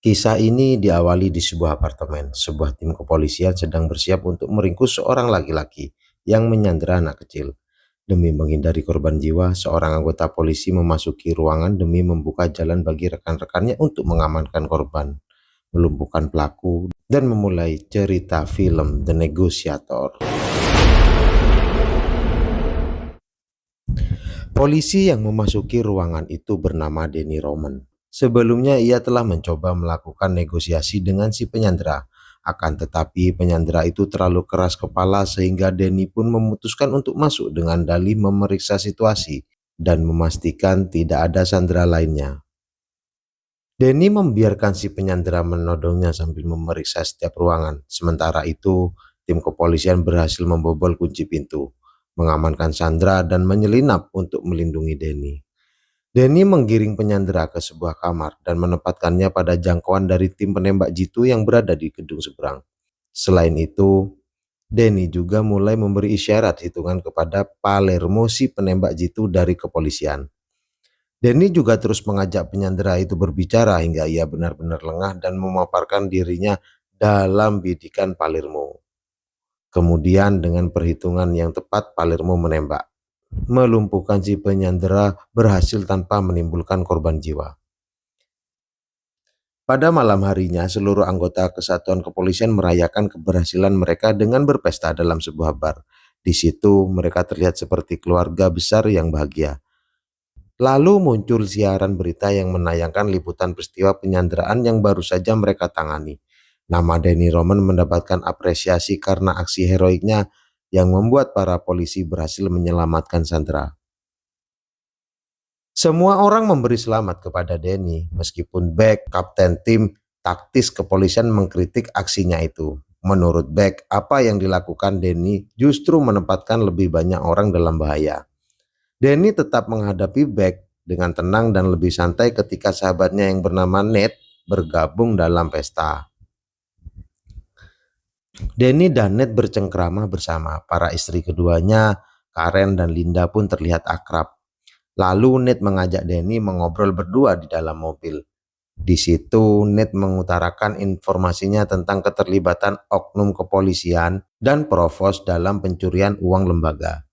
Kisah ini diawali di sebuah apartemen. Sebuah tim kepolisian sedang bersiap untuk meringkus seorang laki-laki yang menyandera anak kecil. Demi menghindari korban jiwa, seorang anggota polisi memasuki ruangan demi membuka jalan bagi rekan-rekannya untuk mengamankan korban, melumpuhkan pelaku, dan memulai cerita film The Negotiator. Polisi yang memasuki ruangan itu bernama Denny Roman. Sebelumnya ia telah mencoba melakukan negosiasi dengan si penyandera. Akan tetapi penyandera itu terlalu keras kepala sehingga Denny pun memutuskan untuk masuk dengan dalih memeriksa situasi dan memastikan tidak ada sandera lainnya. Denny membiarkan si penyandera menodongnya sambil memeriksa setiap ruangan. Sementara itu, tim kepolisian berhasil membobol kunci pintu, mengamankan Sandra dan menyelinap untuk melindungi Denny. Denny menggiring penyandera ke sebuah kamar dan menempatkannya pada jangkauan dari tim penembak jitu yang berada di gedung seberang. Selain itu, Denny juga mulai memberi isyarat hitungan kepada Palermo si penembak jitu dari kepolisian. Denny juga terus mengajak penyandera itu berbicara hingga ia benar-benar lengah dan memaparkan dirinya dalam bidikan Palermo. Kemudian dengan perhitungan yang tepat Palermo menembak. Melumpuhkan si penyandera berhasil tanpa menimbulkan korban jiwa. Pada malam harinya, seluruh anggota kesatuan kepolisian merayakan keberhasilan mereka dengan berpesta dalam sebuah bar. Di situ mereka terlihat seperti keluarga besar yang bahagia. Lalu muncul siaran berita yang menayangkan liputan peristiwa penyanderaan yang baru saja mereka tangani. Nama Denny Roman mendapatkan apresiasi karena aksi heroiknya yang membuat para polisi berhasil menyelamatkan Sandra. Semua orang memberi selamat kepada Denny, meskipun Beck, kapten tim taktis kepolisian, mengkritik aksinya itu. Menurut Beck, apa yang dilakukan Denny justru menempatkan lebih banyak orang dalam bahaya. Denny tetap menghadapi Beck dengan tenang dan lebih santai ketika sahabatnya yang bernama Ned bergabung dalam pesta. Denny dan Ned bercengkrama bersama. Para istri keduanya, Karen dan Linda, pun terlihat akrab. Lalu Ned mengajak Denny mengobrol berdua di dalam mobil. Di situ Ned mengutarakan informasinya tentang keterlibatan oknum kepolisian dan provos dalam pencurian uang lembaga.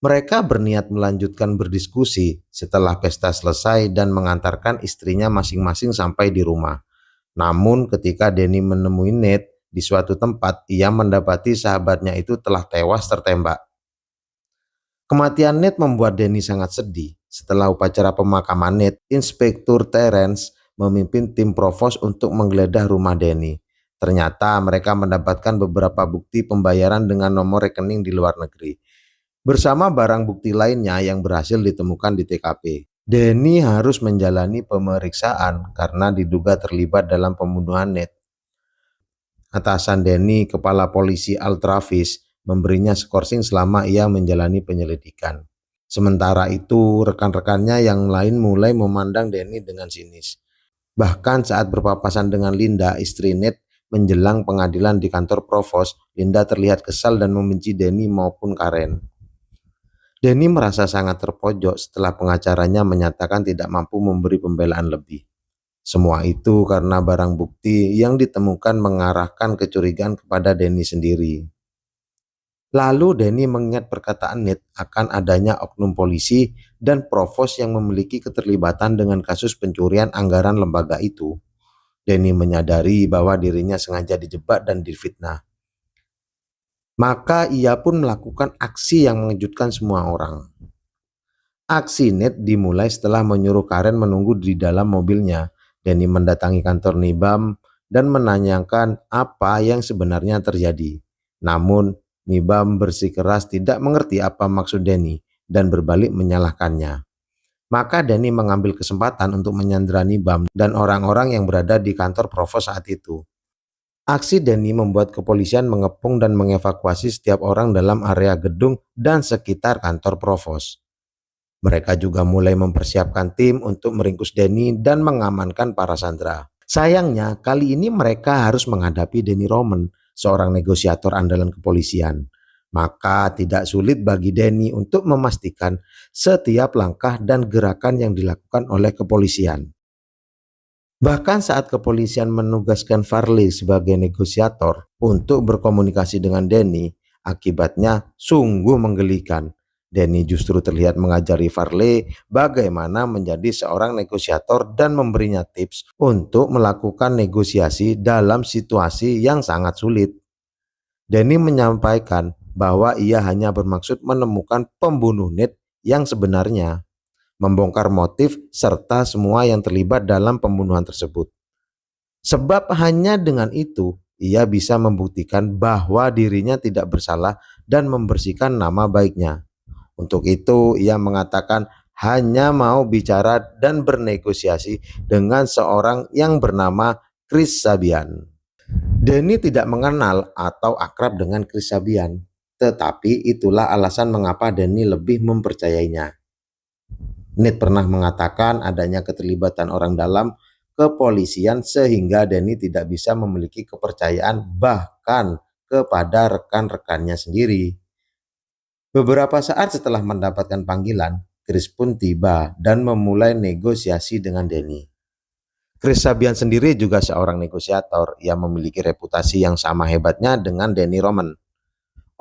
Mereka berniat melanjutkan berdiskusi setelah pesta selesai dan mengantarkan istrinya masing-masing sampai di rumah. Namun ketika Denny menemui Ned di suatu tempat, ia mendapati sahabatnya itu telah tewas tertembak. Kematian Ned membuat Denny sangat sedih. Setelah upacara pemakaman Ned, Inspektur Terence memimpin tim provos untuk menggeledah rumah Denny. Ternyata mereka mendapatkan beberapa bukti pembayaran dengan nomor rekening di luar negeri, bersama barang bukti lainnya yang berhasil ditemukan di TKP. Denny harus menjalani pemeriksaan karena diduga terlibat dalam pembunuhan Ned. Atasan Denny, Kepala Polisi Al Travis, memberinya skorsing selama ia menjalani penyelidikan. Sementara itu, rekan-rekannya yang lain mulai memandang Denny dengan sinis. Bahkan saat berpapasan dengan Linda, istri Ned, menjelang pengadilan di kantor provos, Linda terlihat kesal dan membenci Denny maupun Karen. Denny merasa sangat terpojok setelah pengacaranya menyatakan tidak mampu memberi pembelaan lebih. Semua itu karena barang bukti yang ditemukan mengarahkan kecurigaan kepada Denny sendiri. Lalu Denny mengingat perkataan Ned akan adanya oknum polisi dan provos yang memiliki keterlibatan dengan kasus pencurian anggaran lembaga itu. Denny menyadari bahwa dirinya sengaja dijebak dan difitnah. Maka ia pun melakukan aksi yang mengejutkan semua orang. Aksi Ned dimulai setelah menyuruh Karen menunggu di dalam mobilnya. Denny mendatangi kantor Nibam dan menanyakan apa yang sebenarnya terjadi. Namun Nibam bersikeras tidak mengerti apa maksud Denny dan berbalik menyalahkannya. Maka Denny mengambil kesempatan untuk menyandera Nibam dan orang-orang yang berada di kantor provos saat itu. Aksi Denny membuat kepolisian mengepung dan mengevakuasi setiap orang dalam area gedung dan sekitar kantor provos. Mereka juga mulai mempersiapkan tim untuk meringkus Denny dan mengamankan para sandera. Sayangnya, kali ini mereka harus menghadapi Denny Roman, seorang negosiator andalan kepolisian. Maka tidak sulit bagi Denny untuk memastikan setiap langkah dan gerakan yang dilakukan oleh kepolisian. Bahkan saat kepolisian menugaskan Farley sebagai negosiator untuk berkomunikasi dengan Denny, akibatnya sungguh menggelikan. Denny justru terlihat mengajari Farley bagaimana menjadi seorang negosiator dan memberinya tips untuk melakukan negosiasi dalam situasi yang sangat sulit. Denny menyampaikan bahwa ia hanya bermaksud menemukan pembunuh Ned yang sebenarnya, membongkar motif serta semua yang terlibat dalam pembunuhan tersebut. Sebab hanya dengan itu ia bisa membuktikan bahwa dirinya tidak bersalah dan membersihkan nama baiknya. Untuk itu ia mengatakan hanya mau bicara dan bernegosiasi dengan seorang yang bernama Chris Sabian. Denny tidak mengenal atau akrab dengan Chris Sabian, tetapi itulah alasan mengapa Denny lebih mempercayainya. Ned pernah mengatakan adanya keterlibatan orang dalam kepolisian sehingga Denny tidak bisa memiliki kepercayaan bahkan kepada rekan-rekannya sendiri. Beberapa saat setelah mendapatkan panggilan, Chris pun tiba dan memulai negosiasi dengan Denny. Chris Sabian sendiri juga seorang negosiator yang memiliki reputasi yang sama hebatnya dengan Denny Roman.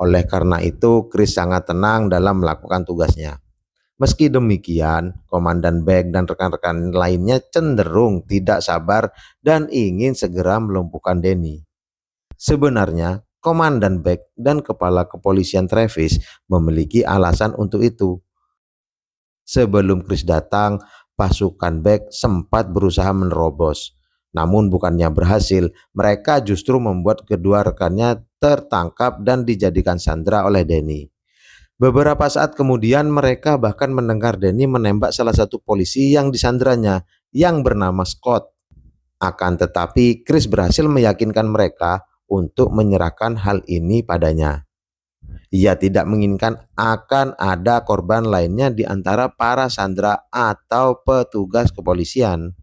Oleh karena itu, Chris sangat tenang dalam melakukan tugasnya. Meski demikian, Komandan Beck dan rekan-rekan lainnya cenderung tidak sabar dan ingin segera melumpuhkan Denny. Sebenarnya, Komandan Beck dan Kepala Kepolisian Travis memiliki alasan untuk itu. Sebelum Chris datang, pasukan Beck sempat berusaha menerobos. Namun bukannya berhasil, mereka justru membuat kedua rekannya tertangkap dan dijadikan sandera oleh Denny. Beberapa saat kemudian mereka bahkan mendengar Denny menembak salah satu polisi yang disanderanya yang bernama Scott. Akan tetapi Chris berhasil meyakinkan mereka untuk menyerahkan hal ini padanya. Ia tidak menginginkan akan ada korban lainnya di antara para sandera atau petugas kepolisian.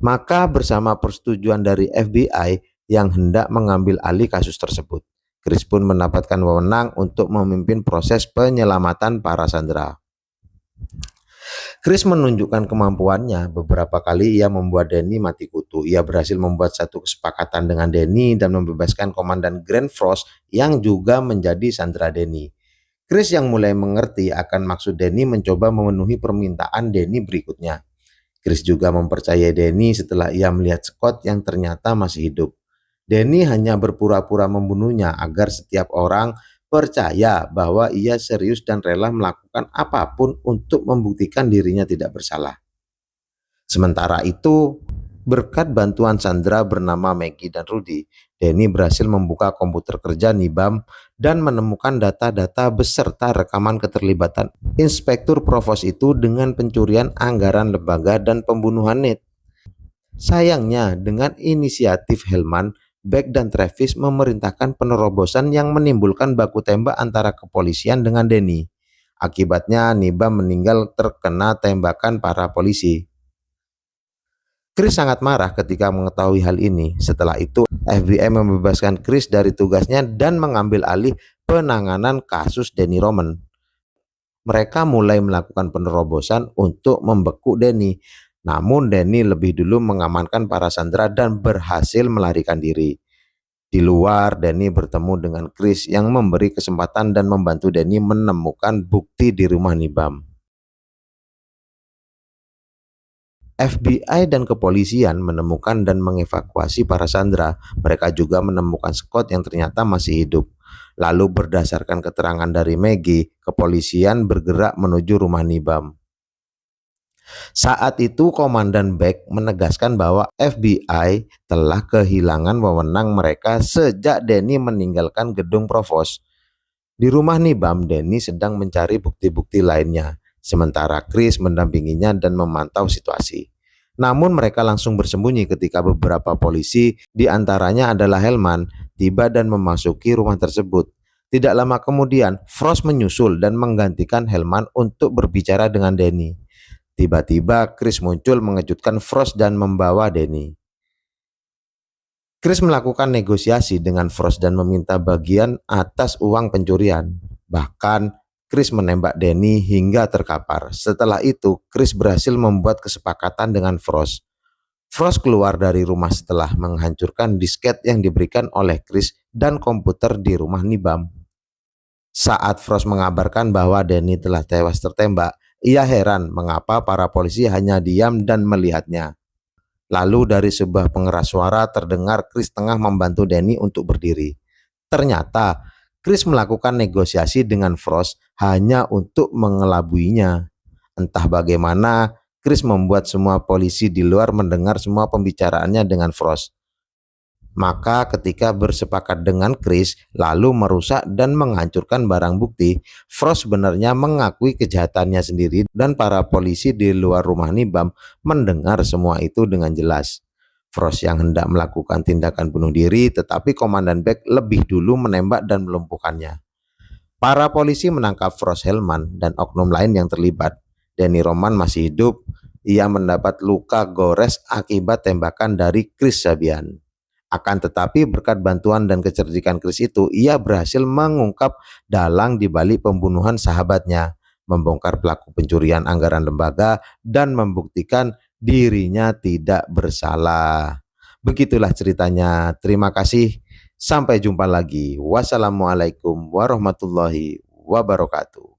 Maka bersama persetujuan dari FBI yang hendak mengambil alih kasus tersebut, Chris pun mendapatkan wewenang untuk memimpin proses penyelamatan para sandera. Chris menunjukkan kemampuannya. Beberapa kali ia membuat Denny mati kutu. Ia berhasil membuat satu kesepakatan dengan Denny dan membebaskan Komandan Grant Frost yang juga menjadi sandera Denny. Chris yang mulai mengerti akan maksud Denny mencoba memenuhi permintaan Denny berikutnya. Chris juga mempercayai Denny setelah ia melihat Scott yang ternyata masih hidup. Denny hanya berpura-pura membunuhnya agar setiap orang percaya bahwa ia serius dan rela melakukan apapun untuk membuktikan dirinya tidak bersalah. Sementara itu, berkat bantuan sandera bernama Maggie dan Rudy, Denny berhasil membuka komputer kerja Nibam dan menemukan data-data beserta rekaman keterlibatan Inspektur Provos itu dengan pencurian anggaran lembaga dan pembunuhan Ned. Sayangnya, dengan inisiatif Hellman, Beck dan Travis memerintahkan penerobosan yang menimbulkan baku tembak antara kepolisian dengan Denny. Akibatnya, Nibam meninggal terkena tembakan para polisi. Chris sangat marah ketika mengetahui hal ini. Setelah itu, FBI membebaskan Chris dari tugasnya dan mengambil alih penanganan kasus Denny Roman. Mereka mulai melakukan penerobosan untuk membeku Denny. Namun Denny lebih dulu mengamankan para sandera dan berhasil melarikan diri. Di luar, Denny bertemu dengan Chris yang memberi kesempatan dan membantu Denny menemukan bukti di rumah Nibam. FBI dan kepolisian menemukan dan mengevakuasi para sandera. Mereka juga menemukan Scott yang ternyata masih hidup. Lalu berdasarkan keterangan dari Maggie, kepolisian bergerak menuju rumah Nibam. Saat itu Komandan Beck menegaskan bahwa FBI telah kehilangan wewenang mereka sejak Denny meninggalkan gedung Provos. Di rumah Nibam, Denny sedang mencari bukti-bukti lainnya. Sementara Chris mendampinginya dan memantau situasi. Namun mereka langsung bersembunyi ketika beberapa polisi, diantaranya adalah Hellman, tiba dan memasuki rumah tersebut. Tidak lama kemudian, Frost menyusul dan menggantikan Hellman untuk berbicara dengan Denny. Tiba-tiba Chris muncul mengejutkan Frost dan membawa Denny. Chris melakukan negosiasi dengan Frost dan meminta bagian atas uang pencurian. Bahkan Chris menembak Denny hingga terkapar. Setelah itu, Chris berhasil membuat kesepakatan dengan Frost. Frost keluar dari rumah setelah menghancurkan disket yang diberikan oleh Chris dan komputer di rumah Nibam. Saat Frost mengabarkan bahwa Danny telah tewas tertembak, ia heran mengapa para polisi hanya diam dan melihatnya. Lalu dari sebuah pengeras suara terdengar Chris tengah membantu Danny untuk berdiri. Ternyata Chris melakukan negosiasi dengan Frost hanya untuk mengelabuinya. Entah bagaimana, Chris membuat semua polisi di luar mendengar semua pembicaraannya dengan Frost. Maka ketika bersepakat dengan Chris lalu merusak dan menghancurkan barang bukti, Frost sebenarnya mengakui kejahatannya sendiri dan para polisi di luar rumah Nibam mendengar semua itu dengan jelas. Frost yang hendak melakukan tindakan bunuh diri, tetapi Komandan Beck lebih dulu menembak dan melumpuhkannya. Para polisi menangkap Frost Hellman dan oknum lain yang terlibat. Danny Roman masih hidup. Ia mendapat luka gores akibat tembakan dari Chris Sabian. Akan tetapi berkat bantuan dan kecerdikan Chris itu, ia berhasil mengungkap dalang di balik pembunuhan sahabatnya, membongkar pelaku pencurian anggaran lembaga, dan membuktikan dirinya tidak bersalah. Begitulah ceritanya. Terima kasih. Sampai jumpa lagi. Wassalamualaikum warahmatullahi wabarakatuh.